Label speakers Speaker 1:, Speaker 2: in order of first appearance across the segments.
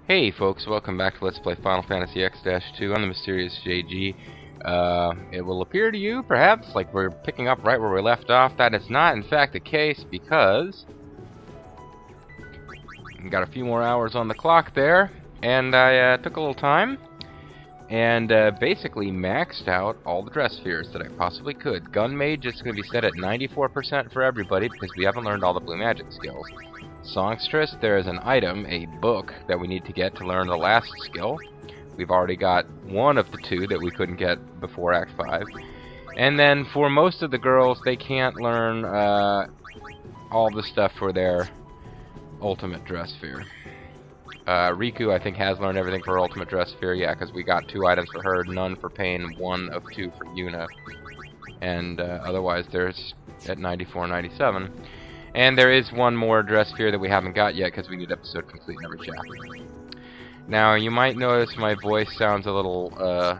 Speaker 1: Hey folks, welcome back to Let's Play Final Fantasy X-2 on the Mysterious JG. It will appear to you, perhaps, like we're picking up right where we left off. That is not, in fact, the case, because we got a few more hours on the clock there, and I took a little time, and basically maxed out all the dress spheres that I possibly could. Gun Mage is going to be set at 94% for everybody, because we haven't learned all the blue magic skills. Songstress, there is an item, a book, that we need to get to learn the last skill. We've already got one of the two that we couldn't get before Act 5. And then for most of the girls, they can't learn all the stuff for their ultimate dress sphere. Riku, I think, has learned everything for her ultimate dress sphere, yeah, because we got 2 items for her, none for Paine, 1 of 2 for Yuna. And otherwise, there's at 94, 97. And there is one more dress sphere that we haven't got yet because we need episode complete in every chapter. Now, you might notice my voice sounds a little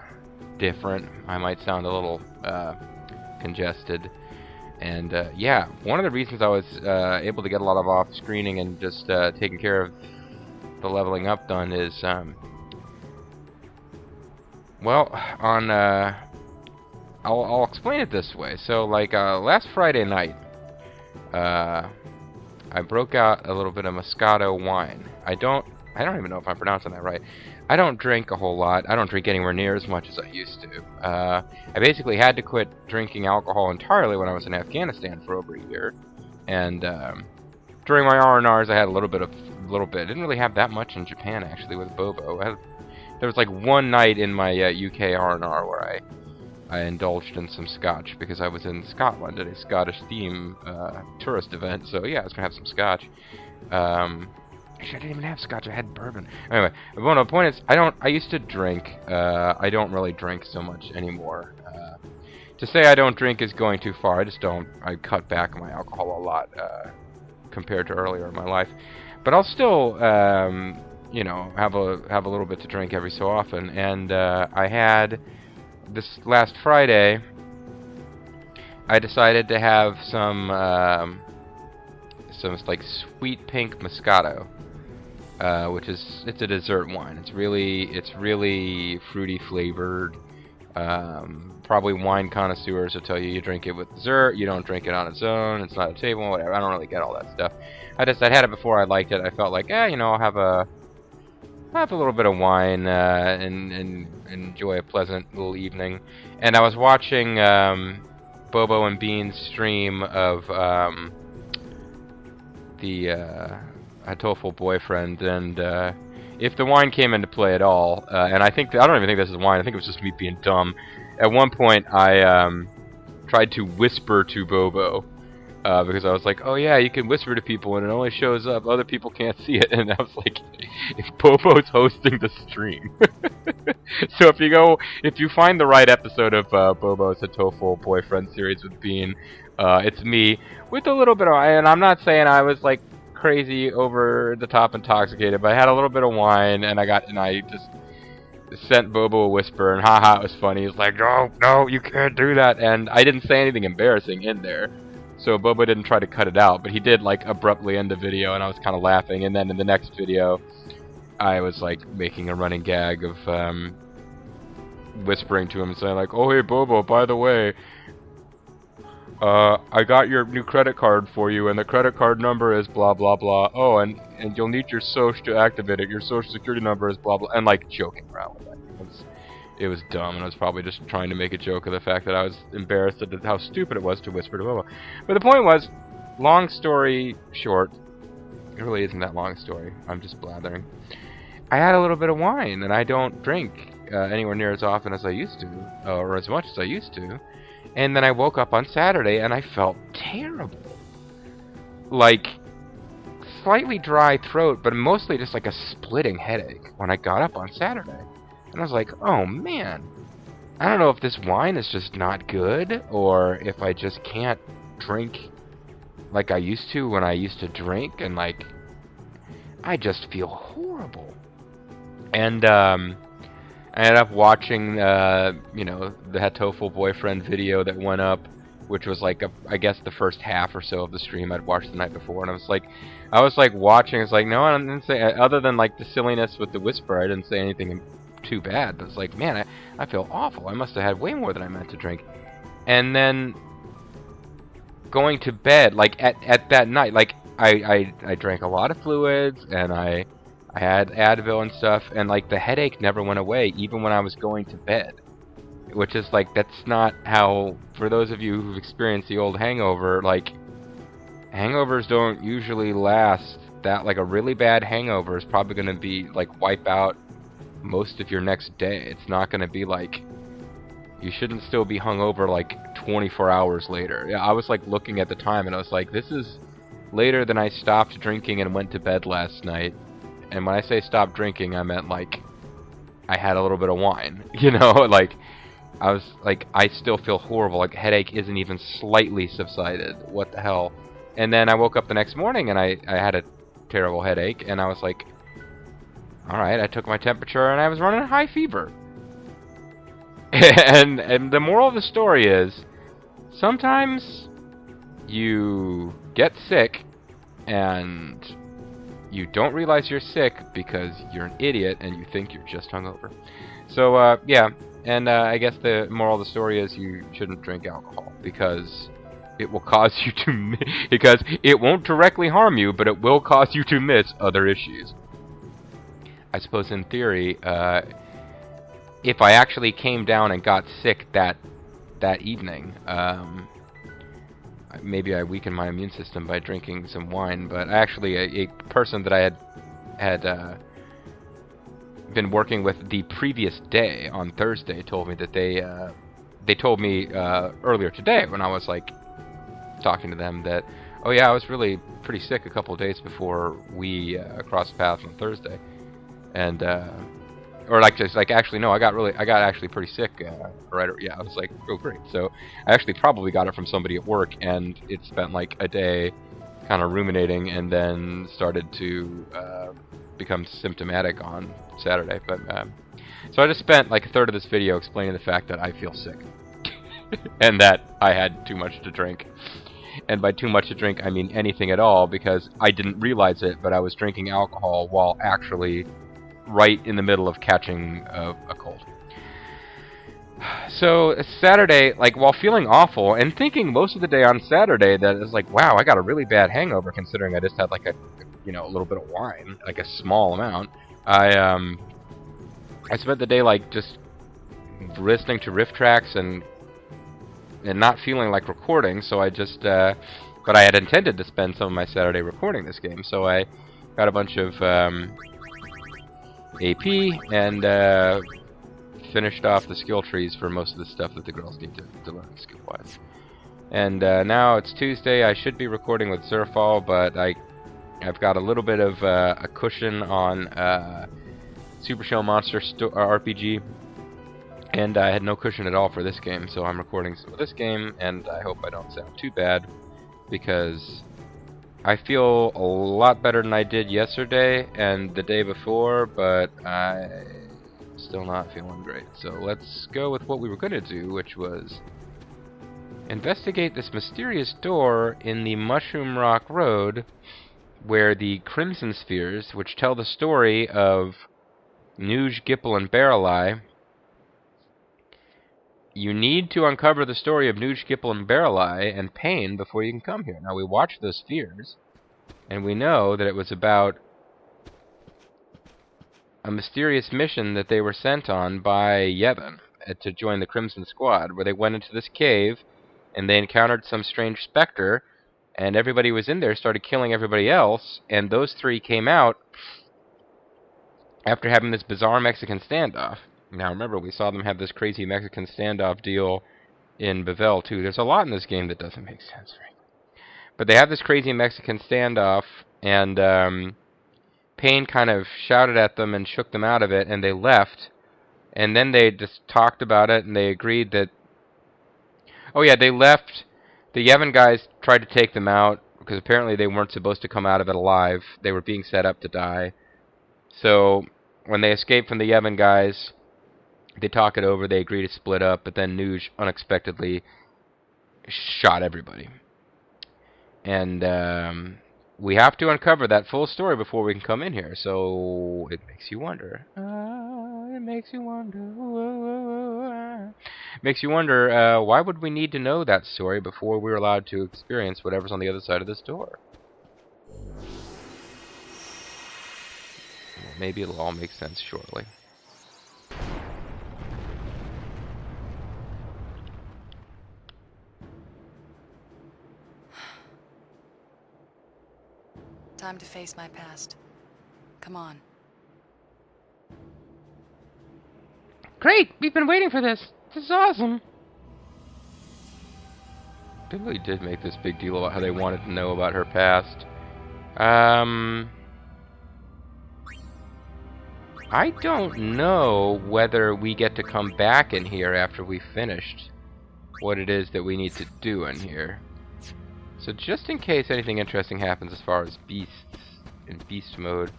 Speaker 1: different. I might sound a little congested. And yeah, one of the reasons I was able to get a lot of off-screening and just taking care of the leveling up done is, well, on I'll explain it this way. So, like last Friday night, I broke out a little bit of Moscato wine. I don't even know if I'm pronouncing that right. I don't drink a whole lot. I don't drink anywhere near as much as I used to. I basically had to quit drinking alcohol entirely when I was in Afghanistan for over a year. And during my R&Rs, I had a little bit. I didn't really have that much in Japan, actually, with Bobo. There was like one night in my UK R&R where I indulged in some scotch because I was in Scotland at a Scottish theme tourist event. So yeah, I was gonna have some scotch. Actually, I didn't even have scotch. I had bourbon. Anyway, well, no, the point is, I used to drink. I don't really drink so much anymore. To say I don't drink is going too far. I just don't. I cut back my alcohol a lot compared to earlier in my life. But I'll still, you know, have a little bit to drink every so often. And I had. This last Friday, I decided to have some like sweet pink Moscato, which it's a dessert wine. It's really fruity flavored. Probably wine connoisseurs will tell you you drink it with dessert. You don't drink it on its own. It's not a table, whatever. I don't really get all that stuff. I'd had it before. I liked it. I felt like, you know, I'll have a little bit of wine and enjoy a pleasant little evening. And I was watching Bobo and Bean's stream of the Hatoful Boyfriend, and if the wine came into play at all, and I don't even think this is wine, I think it was just me being dumb. At one point, I tried to whisper to Bobo, because I was like, oh yeah, you can whisper to people and it only shows up, other people can't see it, and I was like, if Bobo's hosting the stream. So if you find the right episode of Bobo's Hatoful Boyfriend series with Bean, it's me, with a little bit of, and I'm not saying I was like crazy over the top intoxicated, but I had a little bit of wine, and I just sent Bobo a whisper, and haha, it was funny. He's like, no, you can't do that, and I didn't say anything embarrassing in there. So Bobo didn't try to cut it out, but he did like abruptly end the video, and I was kind of laughing. And then in the next video, I was like making a running gag of whispering to him and saying like, "Oh hey Bobo, by the way, I got your new credit card for you, and the credit card number is blah blah blah. Oh, and you'll need your social to activate it. Your social security number is blah blah," and like joking around with that. It was dumb, and I was probably just trying to make a joke of the fact that I was embarrassed at how stupid it was to whisper to Bobo. But the point was, long story short, it really isn't that long a story, I'm just blathering. I had a little bit of wine, and I don't drink anywhere near as often as I used to, or as much as I used to. And then I woke up on Saturday, and I felt terrible. Like, slightly dry throat, but mostly just like a splitting headache when I got up on Saturday. And I was like, oh man, I don't know if this wine is just not good, or if I just can't drink like I used to when I used to drink, and like, I just feel horrible. And I ended up watching, you know, the Hatoful Boyfriend video that went up which was like I guess the first half or so of the stream I'd watched the night before, and I was like watching. It's like, no, I didn't say, other than like the silliness with the whisper, I didn't say anything too bad. But it's like, man, I feel awful. I must have had way more than I meant to drink. And then going to bed, like at that night, like I drank a lot of fluids, and I had Advil and stuff, and like the headache never went away, even when I was going to bed. Which is like, that's not how, for those of you who've experienced the old hangover, like, hangovers don't usually last that, like, a really bad hangover is probably going to be, like, wipe out most of your next day. It's not going to be like, you shouldn't still be hungover, like, 24 hours later. Yeah, I was, like, looking at the time, and I was like, this is later than I stopped drinking and went to bed last night. And when I say stopped drinking, I meant, like, I had a little bit of wine, you know, like, I was like, I still feel horrible. Like, headache isn't even slightly subsided. What the hell? And then I woke up the next morning and I had a terrible headache, and I was like, alright, I took my temperature and I was running a high fever. and the moral of the story is, sometimes you get sick and you don't realize you're sick because you're an idiot and you think you're just hungover. So, yeah. And I guess the moral of the story is you shouldn't drink alcohol because it will cause you to because it won't directly harm you, but it will cause you to miss other issues. I suppose in theory, if I actually came down and got sick that evening, maybe I weakened my immune system by drinking some wine. But actually, a person that I had been working with the previous day on Thursday told me that they told me earlier today when I was like talking to them that, oh yeah, I was really pretty sick a couple of days before we crossed paths on Thursday, and or like just like, actually no, I got actually pretty sick right. Yeah, I was like, oh great. So I actually probably got it from somebody at work, and it spent like a day kind of ruminating, and then started to become symptomatic on Saturday. But so I just spent like a third of this video explaining the fact that I feel sick and that I had too much to drink. And by too much to drink, I mean anything at all, because I didn't realize it, but I was drinking alcohol while actually right in the middle of catching a cold. So Saturday, like, while feeling awful and thinking most of the day on Saturday that it's like, wow, I got a really bad hangover considering I just had like a little bit of wine, like a small amount. I spent the day like just listening to riff tracks and not feeling like recording, so I just but I had intended to spend some of my Saturday recording this game, so I got a bunch of AP and finished off the skill trees for most of the stuff that the girls need to learn skill-wise. And now it's Tuesday. I should be recording with Zerfall, but I've got a little bit of a cushion on Super Show Monster RPG, and I had no cushion at all for this game, so I'm recording some of this game, and I hope I don't sound too bad, because I feel a lot better than I did yesterday and the day before, but I'm still not feeling great. So let's go with what we were going to do, which was investigate this mysterious door in the Mushroom Rock Road, where the Crimson Spheres, which tell the story of Nuge, Gipple, and Barreleye. You need to uncover the story of Nuge, Gipple, and Barreleye and Paine before you can come here. Now, we watched those spheres, and we know that it was about a mysterious mission that they were sent on by Yevon to join the Crimson Squad, where they went into this cave, and they encountered some strange specter, and everybody was in there started killing everybody else, and those three came out after having this bizarre Mexican standoff. Now remember, we saw them have this crazy Mexican standoff deal in Bevel too. There's a lot in this game that doesn't make sense, right? But they have this crazy Mexican standoff, and Paine kind of shouted at them and shook them out of it, and they left. And then they just talked about it, and they agreed that... Oh yeah, they left. The Yevon guys tried to take them out, because apparently they weren't supposed to come out of it alive. They were being set up to die. So when they escaped from the Yevon guys, they talk it over, they agree to split up, but then Nuge unexpectedly shot everybody. And we have to uncover that full story before we can come in here. So it makes you wonder. It makes you wonder. Makes you wonder, why would we need to know that story before we're allowed to experience whatever's on the other side of this door? Well, maybe it'll all make sense shortly.
Speaker 2: Time to face my past. Come on.
Speaker 1: Great! We've been waiting for this! This is awesome! They really did make this big deal about how they wanted to know about her past. I don't know whether we get to come back in here after we've finished what it is that we need to do in here. So just in case anything interesting happens as far as beasts in beast mode,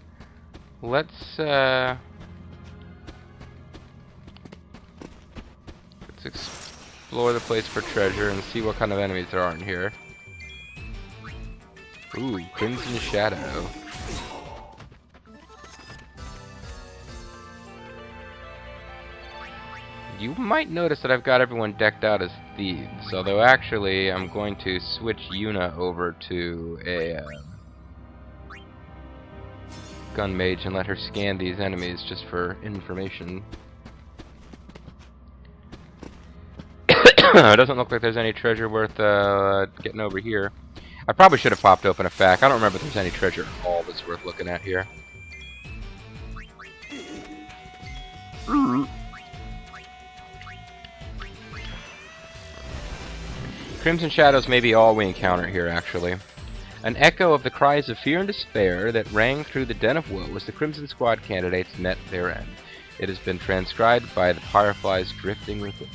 Speaker 1: let's explore the place for treasure and see what kind of enemies there are in here. Ooh, Crimson Shadow. You might notice that I've got everyone decked out as thieves, although actually I'm going to switch Yuna over to a gun mage and let her scan these enemies just for information. It doesn't look like there's any treasure worth getting over here. I probably should have popped open a fac. I don't remember if there's any treasure at all that's worth looking at here. Crimson Shadows may be all we encounter here, actually. An echo of the cries of fear and despair that rang through the den of woe as the Crimson Squad candidates met their end. It has been transcribed by the fireflies drifting within.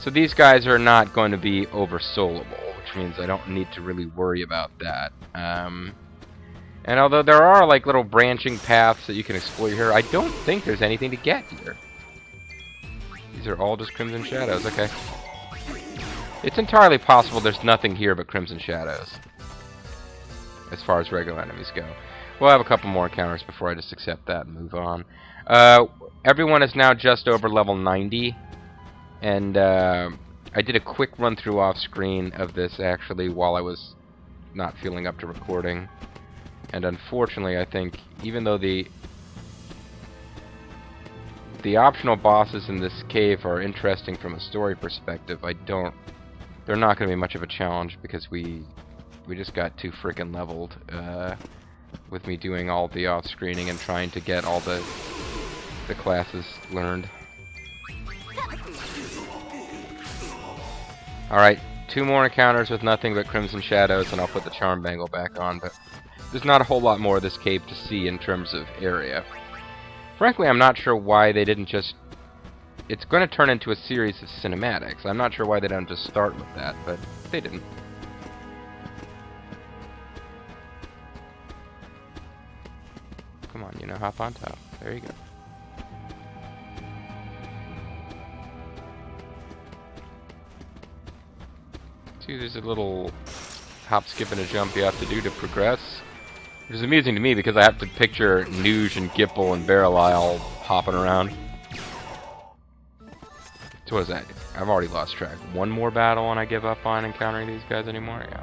Speaker 1: So these guys are not going to be oversoulable, which means I don't need to really worry about that. And although there are like little branching paths that you can explore here, I don't think there's anything to get here. These are all just Crimson Shadows, okay. It's entirely possible there's nothing here but Crimson Shadows, as far as regular enemies go. We'll have a couple more encounters before I just accept that and move on. Everyone is now just over level 90, and I did a quick run-through off-screen of this, actually, while I was not feeling up to recording. And unfortunately, I think, even though the optional bosses in this cave are interesting from a story perspective, they're not going to be much of a challenge because we just got too frickin' leveled with me doing all the off-screening and trying to get all the classes learned. Alright, 2 more encounters with nothing but Crimson Shadows and I'll put the Charm Bangle back on, but there's not a whole lot more of this cave to see in terms of area. Frankly, I'm not sure why they didn't just... It's going to turn into a series of cinematics. I'm not sure why they don't just start with that, but they didn't. Come on, you know, hop on top. There you go. See, there's a little hop, skip, and a jump you have to do to progress. Which is amusing to me because I have to picture Nuge and Gipple and Barrelile hopping around. So what is that? I've already lost track. One more battle and I give up on encountering these guys anymore? Yeah.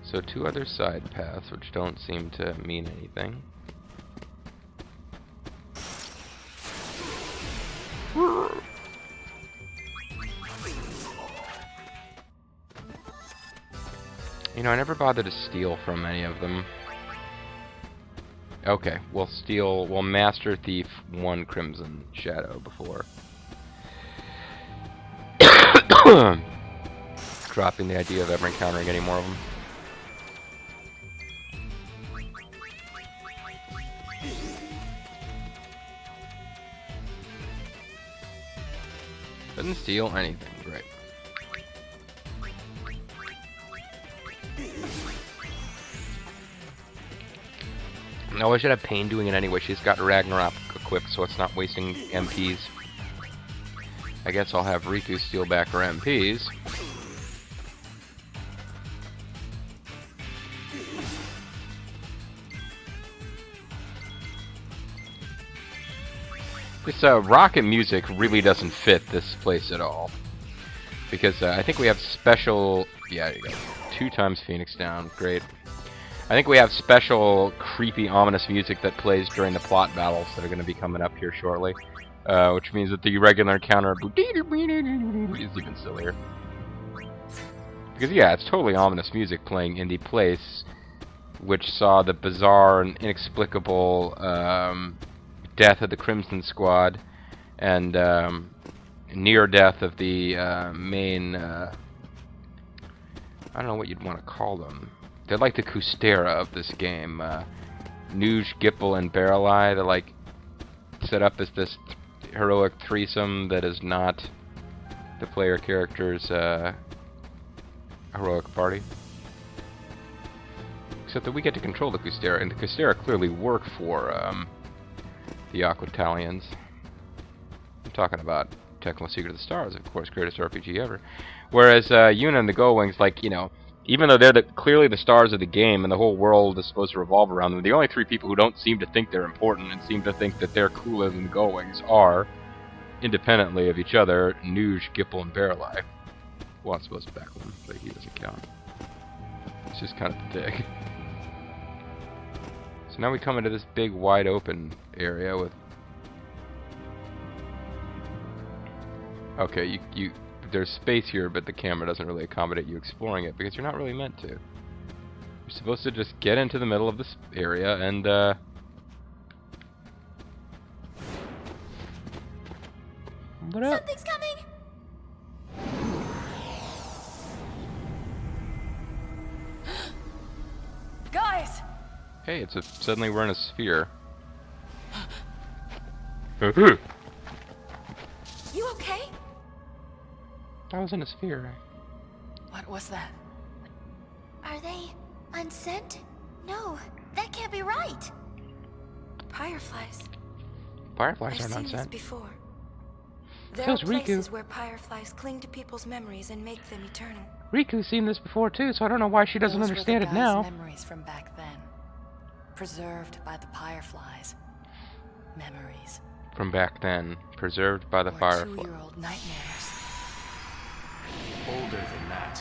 Speaker 1: So 2 other side paths which don't seem to mean anything. You know, I never bothered to steal from any of them. Okay, we'll Master Thief 1 Crimson Shadow before dropping the idea of ever encountering any more of them. Doesn't steal anything, great. No, I should have Paine doing it anyway. She's got Ragnarok equipped, so it's not wasting MPs. I guess I'll have Riku steal back her MPs. This rocket music really doesn't fit this place at all. Because I think we have special... Yeah, there you go. 2 times Phoenix down. Great. I think we have special, creepy, ominous music that plays during the plot battles that are going to be coming up here shortly. Which means that the regular encounter is even sillier. Because, yeah, it's totally ominous music playing in the place which saw the bizarre and inexplicable death of the Crimson Squad and near death of the main... I don't know what you'd want to call them. They're like the Kustera of this game. Nuge, Gipple, and Barreleye. They're like set up as this heroic threesome that is not the player character's heroic party. Except that we get to control the Kustera, and the Kustera clearly work for the Aquitalians. I'm talking about Technical Secret of the Stars, of course, greatest RPG ever. Whereas Yuna and the Go-Wings, like, you know, even though they're clearly the stars of the game and the whole world is supposed to revolve around them, the only 3 people who don't seem to think they're important and seem to think that they're cooler than the Go-Wings are, independently of each other, Nuge, Gipple, and Barreleye. Well, I'm supposed to back one, but he doesn't count. It's just kind of pathetic. So now we come into this big, wide open area with... Okay, there's space here, but the camera doesn't really accommodate you exploring it, because you're not really meant to. You're supposed to just get into the middle of this area and, what up?
Speaker 3: Something's coming!
Speaker 2: Guys!
Speaker 1: Hey, suddenly we're in a sphere.
Speaker 3: You okay?
Speaker 1: I was in a sphere.
Speaker 2: What was that?
Speaker 3: Are they unsent? No, that can't be right. Fireflies.
Speaker 1: Fireflies
Speaker 3: I've
Speaker 1: are not
Speaker 3: seen this
Speaker 1: sent.
Speaker 3: before. There
Speaker 1: So's
Speaker 3: are
Speaker 1: Riku.
Speaker 3: places where fireflies cling to people's memories and make them eternal.
Speaker 1: Riku's seen this before too, so I don't know why she doesn't
Speaker 2: Those were
Speaker 1: understand
Speaker 2: the
Speaker 1: it
Speaker 2: guys'
Speaker 1: now.
Speaker 2: Memories from back then, preserved by the fireflies. Memories.
Speaker 1: From back then, preserved by the
Speaker 2: Or
Speaker 1: firefly.
Speaker 2: 2-year-old nightmares.
Speaker 4: Older than that.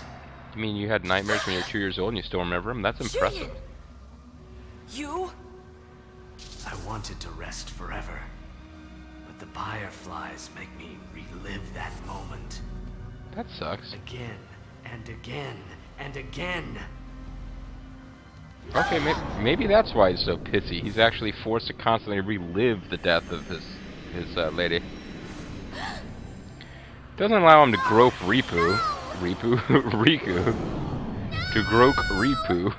Speaker 1: You mean you had nightmares when you were 2 years old and you still remember them? That's impressive.
Speaker 3: You?
Speaker 4: I wanted to rest forever. But the fireflies make me relive that moment.
Speaker 1: That sucks.
Speaker 4: Again, and again, and again.
Speaker 1: Okay, maybe that's why he's so pissy. He's actually forced to constantly relive the death of his lady. Doesn't allow him to grope Riku. To grope Riku.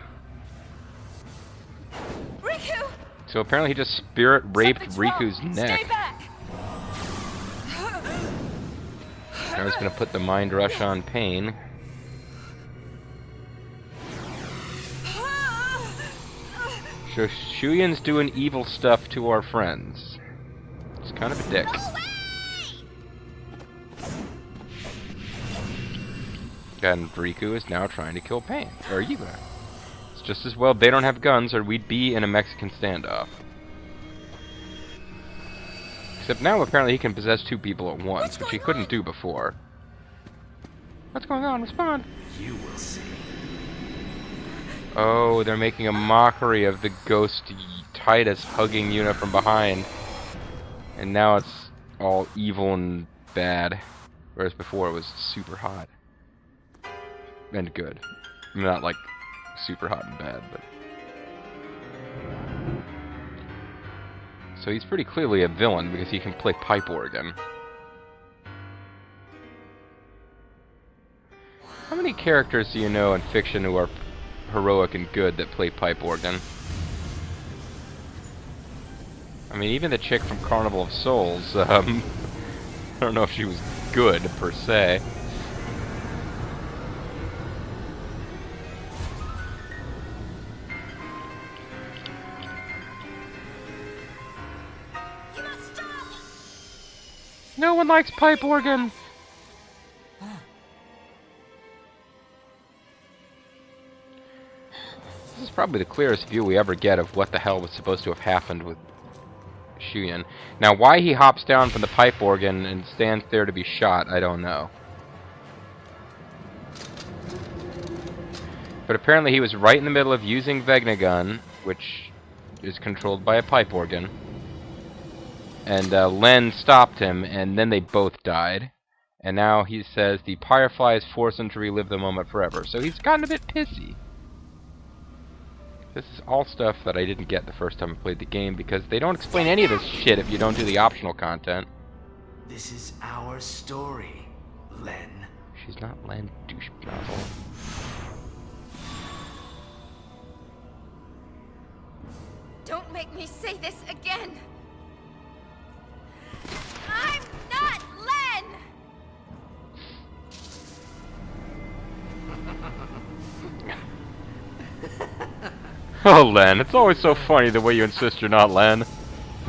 Speaker 3: Riku!
Speaker 1: So apparently he just spirit raped
Speaker 3: Something's
Speaker 1: Riku's
Speaker 3: wrong.
Speaker 1: neck.
Speaker 3: Stay back!
Speaker 1: I was gonna put the mind rush on Paine. So Shuyin's doing evil stuff to our friends. It's kind of a dick. And Riku is now trying to kill Paine. Or Yuna. It's just as well they don't have guns or we'd be in a Mexican standoff. Except now apparently he can possess 2 people at once, which he couldn't do before. What's going on? Respond!
Speaker 4: You will see.
Speaker 1: Oh, they're making a mockery of the ghost Titus hugging Yuna from behind. And now it's all evil and bad. Whereas before it was super hot. And good. I mean, not like super hot and bad, but... So he's pretty clearly a villain because he can play pipe organ. How many characters do you know in fiction who are heroic and good that play pipe organ? I mean, even the chick from Carnival of Souls, I don't know if she was good, per se. one likes pipe organ. This is probably the clearest view we ever get of what the hell was supposed to have happened with Shuyan. Now, why he hops down from the pipe organ and stands there to be shot, I don't know. But apparently he was right in the middle of using Vegnagun, which is controlled by a pipe organ. And Len stopped him, and then they both died. And now he says the Fireflies force him to relive the moment forever. So he's gotten a bit pissy. This is all stuff that I didn't get the first time I played the game, because they don't explain any of this shit if you don't do the optional content.
Speaker 4: This is our story, Len.
Speaker 1: She's not Len, douche nozzle.
Speaker 3: Don't make me say this again. I'm not Len!
Speaker 1: Oh, Len, it's always so funny the way you insist you're not Len.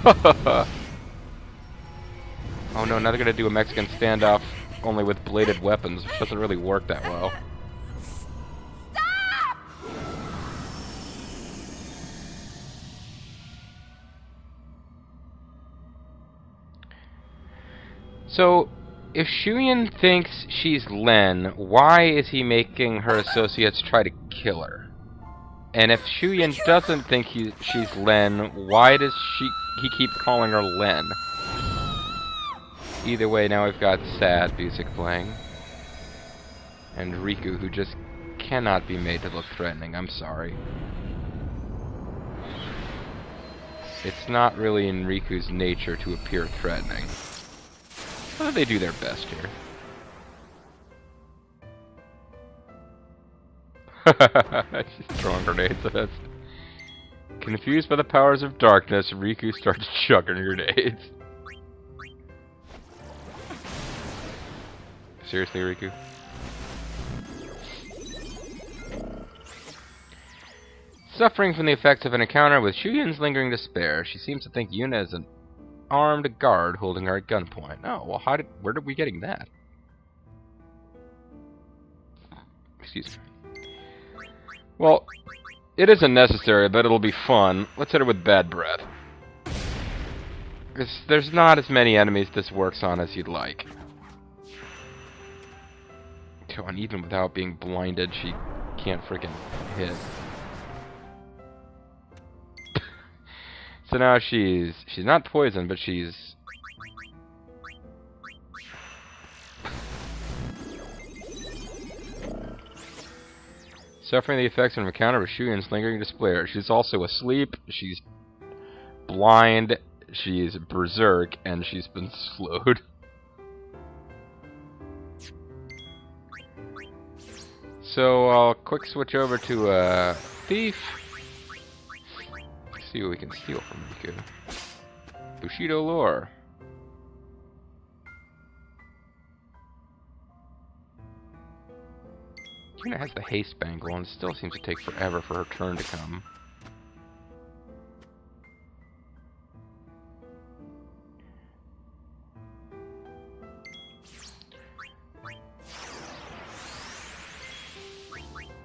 Speaker 1: Oh no, now they're gonna do a Mexican standoff only with bladed weapons, which doesn't really work that well.
Speaker 3: Stop!
Speaker 1: So, if Shuyan thinks she's Len, why is he making her associates try to kill her? And if Shuyan doesn't think she's Len, why does he keep calling her Len? Either way, now we've got sad music playing. And Riku, who just cannot be made to look threatening. I'm sorry. It's not really in Riku's nature to appear threatening. But they do their best here. She's throwing grenades at us. Confused by the powers of darkness, Riku starts chucking grenades. Seriously, Riku? Suffering from the effects of an encounter with Shuyan's lingering despair, she seems to think Yuna is an armed guard holding her at gunpoint. Oh, well, where did we getting that? Excuse me. Well, it isn't necessary, but it'll be fun. Let's hit her with bad breath. There's not as many enemies this works on as you'd like. Come on, even without being blinded, she can't freaking hit. So now she's not poisoned, but she's... suffering the effects of an encounter with Shuyan's lingering despair. She's also asleep, she's blind, she's berserk, and she's been slowed. So I'll quick switch over to Thief. See what we can steal from Riku. Bushido lore. Yuna has the haste bangle, and it still seems to take forever for her turn to come.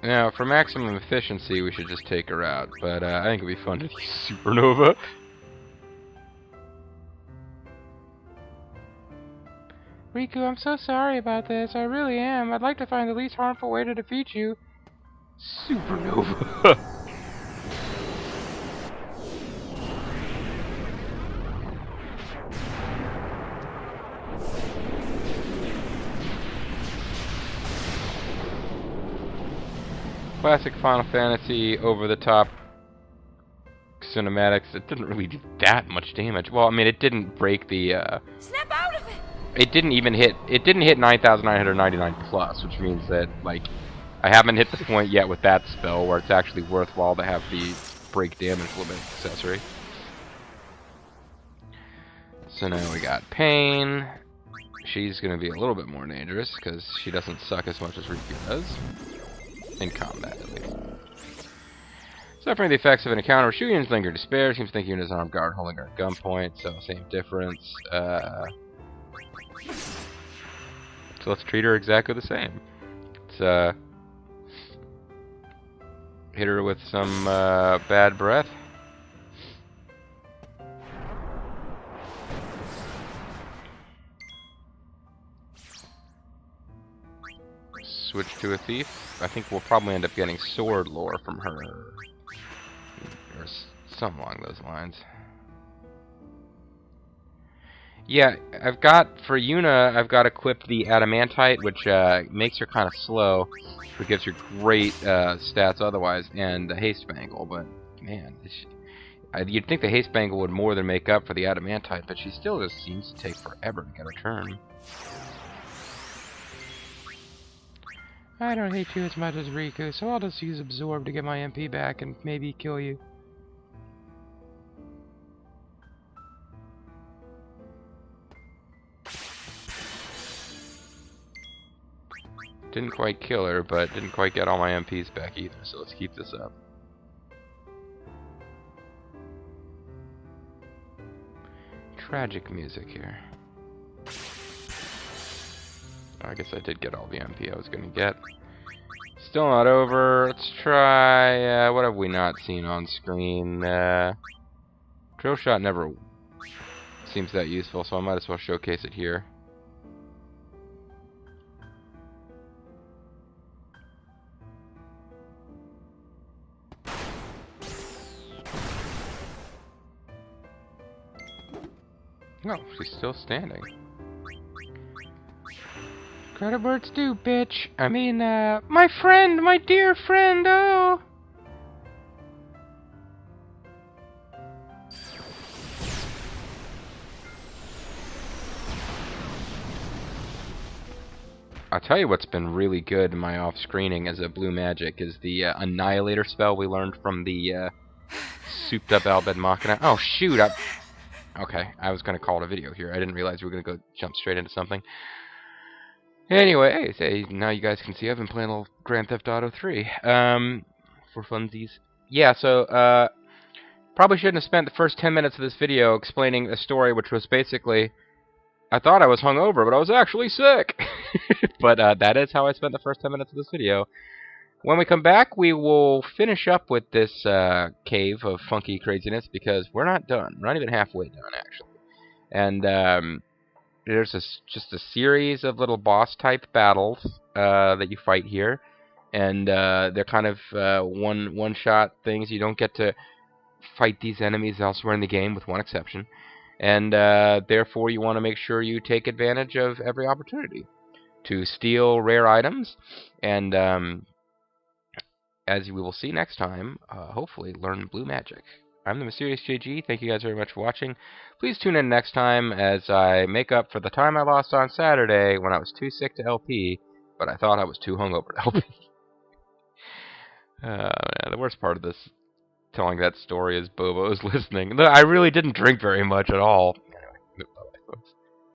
Speaker 1: Now, for maximum efficiency, we should just take her out, but I think it'd be fun to use Supernova. Riku, I'm so sorry about this. I really am. I'd like to find the least harmful way to defeat you. Supernova. Classic Final Fantasy over-the-top cinematics. It didn't really do that much damage. Well, I mean, it didn't break the,
Speaker 3: Snap out of it!
Speaker 1: It didn't hit 9,999 plus, which means that, like, I haven't hit the point yet with that spell where it's actually worthwhile to have the break damage limit accessory. So now we got Paine. She's gonna be a little bit more dangerous, because she doesn't suck as much as Riku does. In combat, at least. Suffering the effects of an encounter with Shuyan's lingering despair, seems to think Yuna's armed guard holding her at gunpoint, so same difference. So let's treat her exactly the same. Let's hit her with some bad breath. Switch to a thief. I think we'll probably end up getting sword lore from her. Or something along those lines. Yeah, I've got, for Yuna, I've got equipped the Adamantite, which makes her kind of slow, but gives her great stats otherwise, and the Haste Bangle, but, man, you'd think the Haste Bangle would more than make up for the Adamantite, but she still just seems to take forever to get her turn. I don't hate you as much as Riku, so I'll just use Absorb to get my MP back and maybe kill you. Didn't quite kill her, but didn't quite get all my MPs back either, so let's keep this up. Tragic music here. I guess I did get all the MP I was going to get. Still not over. Let's try... what have we not seen on screen? Drill Shot never seems that useful, so I might as well showcase it here. No, she's still standing. Credit where it's due, bitch. I mean, my friend, my dear friend, oh! I'll tell you what's been really good in my off-screening as a blue magic is the Annihilator spell we learned from the souped-up Albed Machina. Oh, shoot! Okay, I was going to call it a video here. I didn't realize we were going to go jump straight into something. Anyway, now you guys can see I've been playing a little Grand Theft Auto 3 for funsies. Yeah, so probably shouldn't have spent the first 10 minutes of this video explaining a story which was basically, I thought I was hungover, but I was actually sick. But that is how I spent the first 10 minutes of this video. When we come back, we will finish up with this cave of funky craziness because we're not done. We're not even halfway done, actually. And there's just a series of little boss-type battles that you fight here. And they're kind of one-shot things. You don't get to fight these enemies elsewhere in the game, with one exception. And therefore, you want to make sure you take advantage of every opportunity to steal rare items. And as we will see next time, hopefully learn blue magic. I'm the Mysterious JG. Thank you guys very much for watching. Please tune in next time as I make up for the time I lost on Saturday when I was too sick to LP, but I thought I was too hungover to LP. Man, the worst part of this telling that story is Bobo's listening. I really didn't drink very much at all.